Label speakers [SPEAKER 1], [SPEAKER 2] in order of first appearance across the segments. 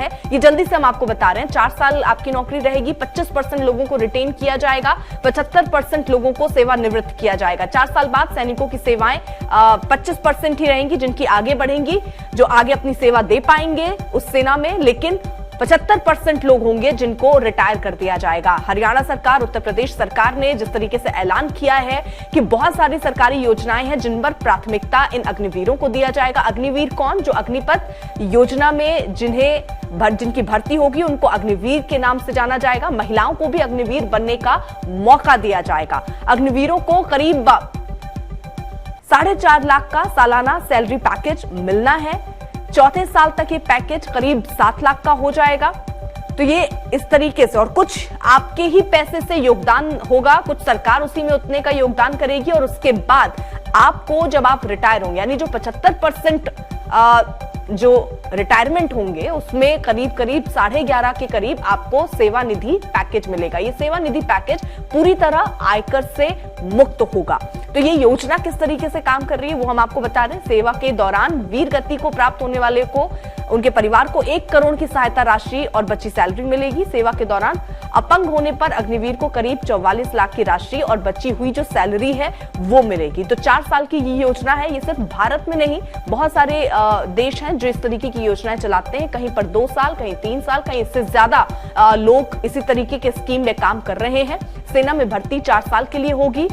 [SPEAKER 1] है ये जल्दी से हम आपको बता रहे हैं। 4 साल आपकी नौकरी रहेगी, 25% लोगों को रिटेन किया जाएगा, 75% लोगों को सेवानिवृत्त किया जाएगा। 4 साल बाद सैनिकों की सेवाएं 25% ही रहेंगी जिनकी आगे बढ़ेंगी, जो आगे अपनी सेवा दे पाएंगे उस सेना में, लेकिन 75% लोग होंगे जिनको रिटायर कर दिया जाएगा। हरियाणा सरकार, उत्तर प्रदेश सरकार ने जिस तरीके से ऐलान किया है कि बहुत सारी सरकारी योजनाएं हैं जिन पर प्राथमिकता इन अग्निवीरों को दिया जाएगा। अग्निवीर कौन? जो अग्निपथ योजना में जिनकी भर्ती होगी उनको अग्निवीर के नाम से जाना जाएगा। महिलाओं को भी अग्निवीर बनने का मौका दिया जाएगा। अग्निवीरों को करीब 4.5 लाख का सालाना सैलरी पैकेज मिलना है। चौथे साल तक ये पैकेज करीब 7 लाख का हो जाएगा। तो ये इस तरीके से, और कुछ आपके ही पैसे से योगदान होगा, कुछ सरकार उसी में उतने का योगदान करेगी, और उसके बाद आपको जब आप रिटायर होंगे, यानी जो 75% जो रिटायरमेंट होंगे उसमें करीब 11.5 के करीब आपको सेवा निधि पैकेज मिलेगा। ये सेवा निधि पैकेज पूरी तरह आयकर से मुक्त होगा। तो ये योजना किस तरीके से काम कर रही है वो हम आपको बता दें। सेवा के दौरान वीर गति को प्राप्त होने वाले को, उनके परिवार को 1 करोड़ की सहायता राशि और बची सैलरी मिलेगी। सेवा के दौरान अपंग होने पर अग्निवीर को करीब 44 लाख की राशि और बची हुई जो सैलरी है वो मिलेगी। तो 4 साल की ये योजना है। ये सिर्फ भारत में नहीं, बहुत सारे देश हैं जो इस तरीके की योजनाएं चलाते हैं। कहीं पर 2 साल, कहीं 3 साल, कहीं इससे ज्यादा लोग इसी तरीके के स्कीम में काम कर रहे हैं। सेना में भर्ती 4 साल के लिए होगी।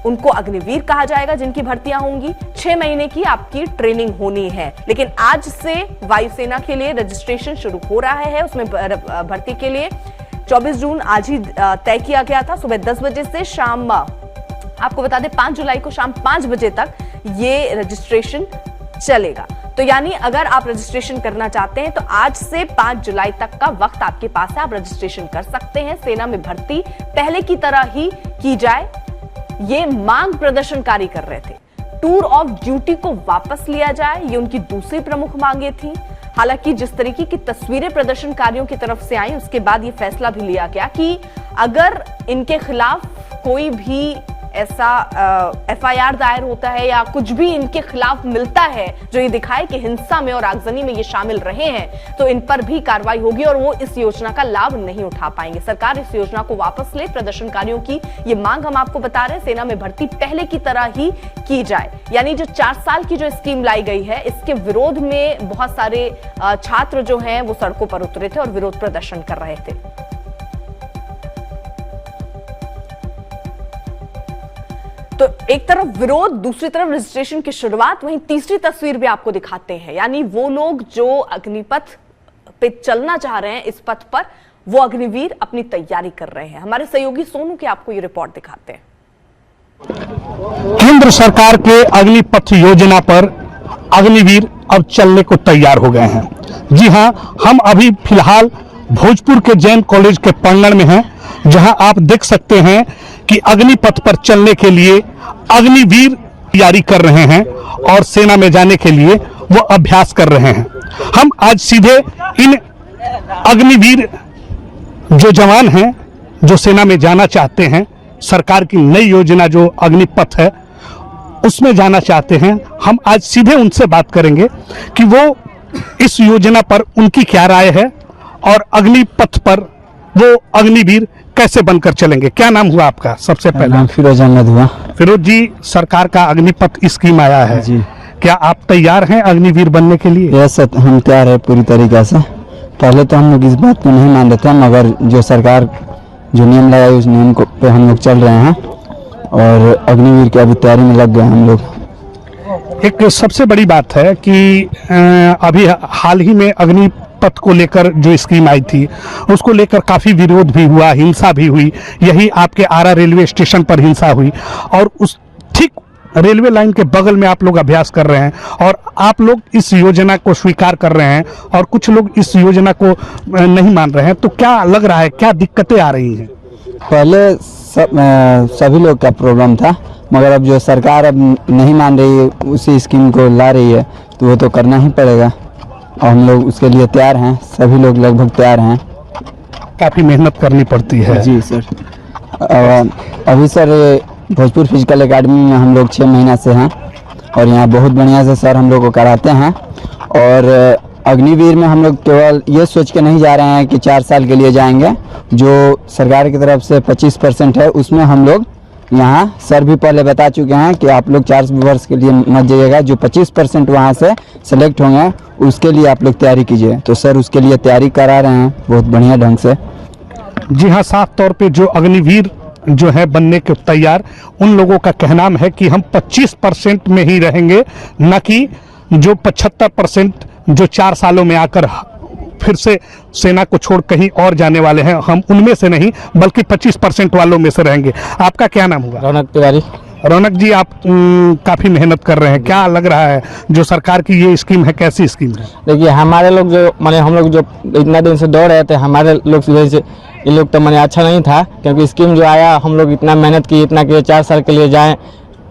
[SPEAKER 1] उनको अग्निवीर कहा जाएगा जिनकी भर्तियां होंगी। 6 महीने की आपकी ट्रेनिंग होनी है। लेकिन आज से वायुसेना के लिए रजिस्ट्रेशन शुरू हो रहा है। उसमें भर्ती के लिए 24 जून आज ही तय किया गया था। सुबह 10 बजे से शाम, आपको बता दें 5 जुलाई को शाम 5 बजे तक ये रजिस्ट्रेशन चलेगा। तो यानी अगर आप रजिस्ट्रेशन करना चाहते हैं तो आज से 5 जुलाई तक का वक्त आपके पास है, आप रजिस्ट्रेशन कर सकते हैं। सेना में भर्ती पहले की तरह ही की जाए, ये मांग प्रदर्शनकारी कर रहे थे। टूर ऑफ ड्यूटी को वापस लिया जाए, ये उनकी दूसरी प्रमुख मांगे थी। हालांकि जिस तरीके की तस्वीरें प्रदर्शनकारियों की तरफ से आई उसके बाद ये फैसला भी लिया गया कि अगर इनके खिलाफ कोई भी ऐसा FIR दायर होता है या कुछ भी इनके खिलाफ मिलता है जो ये दिखाए कि हिंसा में और आगजनी में ये शामिल रहे हैं, तो इन पर भी कार्रवाई होगी और वो इस योजना का लाभ नहीं उठा पाएंगे। सरकार इस योजना को वापस ले, प्रदर्शनकारियों की ये मांग हम आपको बता रहे हैं। सेना में भर्ती पहले की तरह ही की जाए, यानी जो 4 साल की जो स्कीम लाई गई है इसके विरोध में बहुत सारे छात्र जो हैं वो सड़कों पर उतरे थे और विरोध प्रदर्शन कर रहे थे। तो एक तरफ विरोध, दूसरी तरफ रजिस्ट्रेशन की शुरुआत। वहीं तीसरी तस्वीर भी आपको दिखाते हैं, यानी वो लोग जो अग्निपथ पे चलना चाह रहे हैं, इस पथ पर वो अग्निवीर अपनी तैयारी कर रहे हैं। हमारे सहयोगी सोनू के आपको ये रिपोर्ट दिखाते हैं।
[SPEAKER 2] केंद्र सरकार के अग्निपथ योजना पर अग्निवीर अब चलने को तैयार हो गए हैं। जी हां, हम अभी फिलहाल भोजपुर के जैन कॉलेज के प्रांगण में हैं, जहां आप देख सकते हैं कि अग्निपथ पर चलने के लिए अग्निवीर तैयारी कर रहे हैं और सेना में जाने के लिए वो अभ्यास कर रहे हैं। हम आज सीधे इन अग्निवीर जो जवान हैं जो सेना में जाना चाहते हैं, सरकार की नई योजना जो अग्निपथ है उसमें जाना चाहते हैं, हम आज सीधे उनसे बात करेंगे कि वो इस योजना पर उनकी क्या राय है और अग्निपथ पर वो अग्निवीर कैसे बनकर चलेंगे। क्या नाम हुआ आपका? सबसे पहले
[SPEAKER 3] फिरोज अहमद हुआ।
[SPEAKER 2] फिरोज जी, सरकार का अग्निपथ स्कीम आया है
[SPEAKER 3] जी,
[SPEAKER 2] क्या आप तैयार हैं अग्निवीर बनने के लिए?
[SPEAKER 3] यस, हम तैयार है पूरी तरीके से। पहले तो हम लोग इस बात को नहीं मान रहे थे, मगर जो सरकार जो नियम लगाई उस नियम को पे हम लोग चल रहे हैं और अग्निवीर की अभी तैयारी में लग गए हम लोग।
[SPEAKER 2] एक सबसे बड़ी बात है कि अभी हाल ही में अग्निपथ को लेकर जो स्कीम आई थी उसको लेकर काफी विरोध भी हुआ, हिंसा भी हुई। यही आपके आरा रेलवे स्टेशन पर हिंसा हुई और उस ठीक रेलवे लाइन के बगल में आप लोग अभ्यास कर रहे हैं और आप लोग इस योजना को स्वीकार कर रहे हैं और कुछ लोग इस योजना को नहीं मान रहे हैं। तो क्या लग रहा है, क्या दिक्कतें आ रही हैं?
[SPEAKER 3] पहले सभी लोग का प्रॉब्लम था, मगर अब जो सरकार अब नहीं मान रही है, उसी स्कीम को ला रही है, तो वो तो करना ही पड़ेगा और हम लोग उसके लिए तैयार हैं। सभी लोग लगभग तैयार हैं।
[SPEAKER 2] काफ़ी मेहनत करनी पड़ती है।
[SPEAKER 3] जी सर। अभी सर भोजपुर फिजिकल एकेडमी में हम लोग 6 महीना से हैं और यहाँ बहुत बढ़िया से सर हम लोग को कराते हैं और अग्निवीर में हम लोग केवल ये सोच के नहीं जा रहे हैं कि 4 साल के लिए जाएंगे। जो सरकार की तरफ से 25% है उसमें हम लोग यहाँ सर भी पहले बता चुके हैं कि आप लोग 4 वर्ष के लिए मत जाइएगा। जो 25% वहाँ से सेलेक्ट होंगे उसके लिए आप लोग तैयारी कीजिए। तो सर उसके लिए तैयारी करा रहे हैं बहुत बढ़िया ढंग से।
[SPEAKER 2] जी हाँ, साफ तौर पे जो अग्निवीर जो है बनने के तैयार, उन लोगों का कहना है कि हम 25% में ही रहेंगे, न कि जो 75% जो 4 सालों में आकर फिर से सेना को छोड़ कहीं और जाने वाले हैं, हम उनमें से नहीं बल्कि 25% वालों में से रहेंगे। आपका क्या नाम होगा?
[SPEAKER 4] रौनक तिवारी।
[SPEAKER 2] रौनक जी, आप काफ़ी मेहनत कर रहे हैं, क्या लग रहा है जो सरकार की ये स्कीम है, कैसी स्कीम है?
[SPEAKER 4] देखिए हमारे लोग जो माने हम लोग जो इतना दिन से दौड़ रहे थे, हमारे लोग से ये लोग तो माने अच्छा नहीं था, क्योंकि स्कीम जो आया हम लोग इतना मेहनत किए, इतना किए 4 साल के लिए जाएं,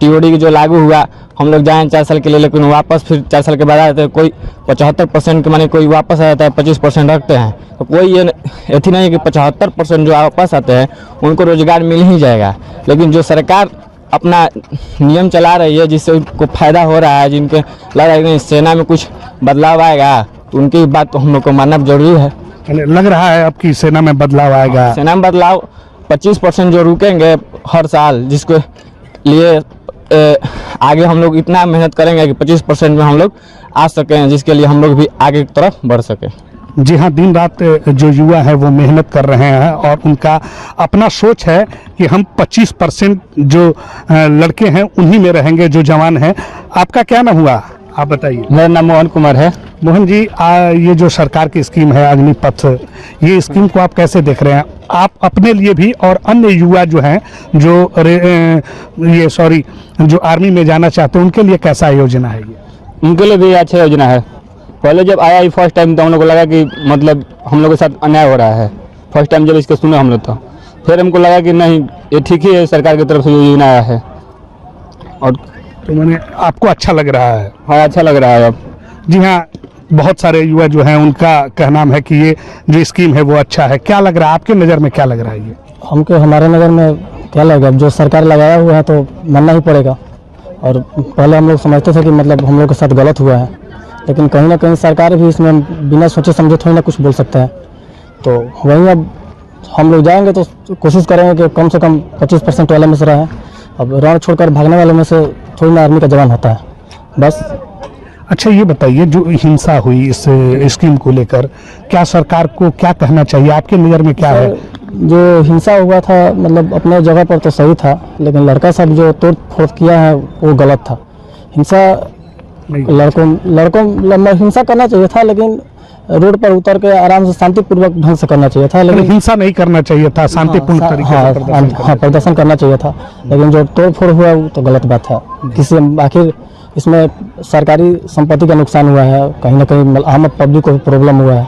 [SPEAKER 4] टीओडी जो लागू हुआ हम लोग जाएं 4 साल के लिए, लेकिन वापस फिर 4 साल के बाद आते हैं। कोई 75% के माने कोई वापस आ जाता है, 25% रखते हैं। तो कोई ये ऐसी नहीं है कि 75% जो वापस आते हैं उनको रोजगार मिल ही जाएगा। लेकिन जो सरकार अपना नियम चला रही है जिससे उनको फ़ायदा हो रहा है, जिनके लग रहा है कि सेना में कुछ बदलाव आएगा, तो उनकी बात तो हम लोग को मानना जरूरी है।
[SPEAKER 2] लग रहा है आपकी सेना में बदलाव आएगा?
[SPEAKER 4] सेना में बदलाव 25% जो रुकेंगे हर साल, जिसके लिए आगे हम लोग इतना मेहनत करेंगे कि 25% में हम लोग आ सकें, जिसके लिए हम लोग भी आगे की तरफ बढ़ सकें।
[SPEAKER 2] जी हाँ, दिन रात जो युवा है वो मेहनत कर रहे हैं और उनका अपना सोच है कि हम 25% जो लड़के हैं उन्हीं में रहेंगे, जो जवान हैं। आपका क्या नाम हुआ, आप बताइए?
[SPEAKER 4] मेरा नाम मोहन कुमार है।
[SPEAKER 2] मोहन जी, ये जो सरकार की स्कीम है अग्निपथ, ये स्कीम को आप कैसे देख रहे हैं? आप अपने लिए भी और अन्य युवा जो हैं जो आर्मी में जाना चाहते हैं उनके लिए कैसा योजना है ये?
[SPEAKER 4] उनके लिए भी अच्छा योजना है। पहले जब आया फर्स्ट टाइम तो हम लोग को लगा कि मतलब हम लोग के साथ अन्याय हो रहा है। फर्स्ट टाइम जब इसको सुने हम लोग, तो फिर हमको लगा कि नहीं, ये ठीक ही है, सरकार की तरफ से योजना आया है। और
[SPEAKER 2] तो मैंने आपको अच्छा लग रहा है?
[SPEAKER 4] हाँ, अच्छा लग रहा है अब।
[SPEAKER 2] जी हाँ, बहुत सारे युवा जो हैं उनका कहना है कि ये जो स्कीम है वो अच्छा है। क्या लग रहा है आपके नज़र में, क्या लग रहा है ये?
[SPEAKER 5] हमको हमारे नज़र में क्या लगेगा, जो सरकार लगाया हुआ है तो मानना ही पड़ेगा। और पहले हम लोग समझते थे कि मतलब हम लोग के साथ गलत हुआ है, लेकिन कहीं ना कहीं सरकार भी इसमें बिना सोचे समझे थोड़ी ना कुछ बोल सकता है। तो वहीं अब हम लोग जाएंगे तो कोशिश करेंगे कि कम से कम 25% वाले में से रहें। अब रण छोड़कर भागने वाले में से थोड़ी ना आर्मी का जवान होता है, बस।
[SPEAKER 2] अच्छा, ये बताइए, जो हिंसा हुई इस स्कीम को लेकर, क्या सरकार को क्या कहना चाहिए, आपके नज़र में क्या है?
[SPEAKER 5] जो हिंसा हुआ था मतलब अपने जगह पर तो सही था, लेकिन लड़का सब जो तोड़ फोड़ किया है वो गलत था। हिंसा लड़कों हिंसा करना चाहिए था, लेकिन रोड पर उतर के आराम से शांतिपूर्वक ढंग से करना चाहिए था। लेकिन
[SPEAKER 2] हिंसा नहीं करना चाहिए था, शांतिपूर्ण तरीके से
[SPEAKER 5] प्रदर्शन करना चाहिए था। लेकिन जो तोड़ फोड़ हुआ वो तो गलत बात है। किसी आखिर इसमें सरकारी संपत्ति का नुकसान हुआ है, कहीं ना कहीं आम पब्लिक को प्रॉब्लम हुआ है।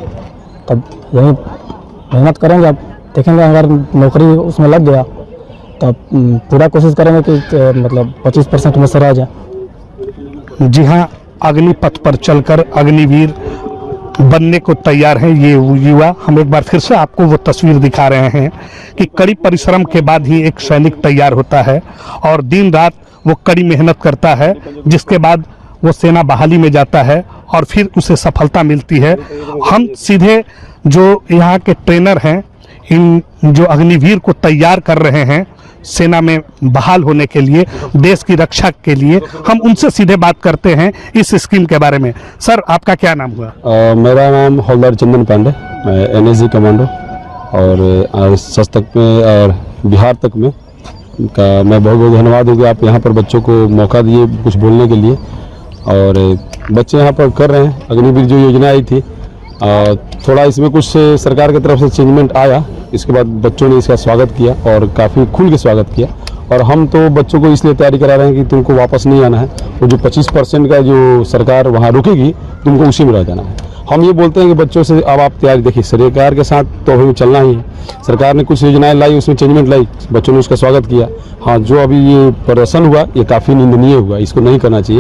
[SPEAKER 5] तब यही मेहनत करेंगे, अब देखेंगे अगर नौकरी उसमें लग गया तो पूरा कोशिश करेंगे कि मतलब 25% में से रह जाए।
[SPEAKER 2] जी हाँ, अग्निपथ पर चलकर अग्निवीर बनने को तैयार हैं ये युवा। हम एक बार फिर से आपको वो तस्वीर दिखा रहे हैं कि कड़ी परिश्रम के बाद ही एक सैनिक तैयार होता है और दिन रात वो कड़ी मेहनत करता है, जिसके बाद वो सेना बहाली में जाता है और फिर उसे सफलता मिलती है। हम सीधे जो यहाँ के ट्रेनर हैं, इन जो अग्निवीर को तैयार कर रहे हैं सेना में बहाल होने के लिए, देश की रक्षा के लिए, हम उनसे सीधे बात करते हैं इस स्कीम के बारे में। सर, आपका क्या नाम हुआ?
[SPEAKER 6] मेरा नाम हवलदार चंदन पांडे, मैं एनएसजी कमांडो और सस्तक में और बिहार तक में का मैं बहुत बहुत धन्यवाद हूँ कि आप यहाँ पर बच्चों को मौका दिए कुछ बोलने के लिए। और बच्चे यहाँ पर कर रहे हैं। अग्निवीर जो योजना आई थी, थोड़ा इसमें कुछ सरकार की तरफ से चेंजमेंट आया, इसके बाद बच्चों ने इसका स्वागत किया और काफ़ी खुल के स्वागत किया। और हम तो बच्चों को इसलिए तैयारी करा रहे हैं कि तुमको वापस नहीं आना है, और जो 25% का जो सरकार वहाँ रुकेगी तुमको उसी में रह जाना है। हम ये बोलते हैं कि बच्चों से अब आप तैयारी देखिए, सरकार के साथ तो हमें चलना ही है। सरकार ने कुछ योजनाएं लाई, उसमें चेंजमेंट लाई, बच्चों ने उसका स्वागत किया। हाँ, जो अभी ये प्रदर्शन हुआ ये काफ़ी निंदनीय हुआ, इसको नहीं करना चाहिए।